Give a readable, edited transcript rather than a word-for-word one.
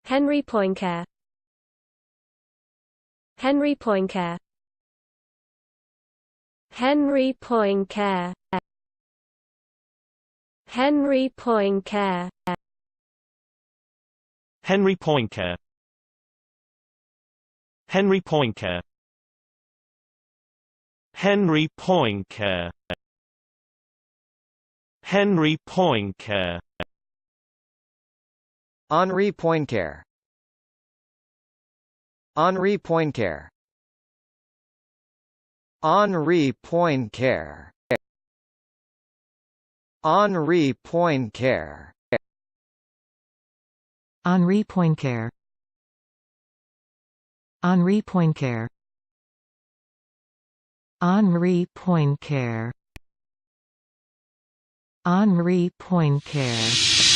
Henri Poincare. Henri Poincare. Henri Poincare. Henri Poincare. Henri Poincare. Henri Poincare. Henri Poincare. Henri Poincare. Henri Poincare. Henri Poincare. Henri Poincare. Henri Poincare. Henri Poincare. Henri Poincare. Henri Poincare. Henri Poincare.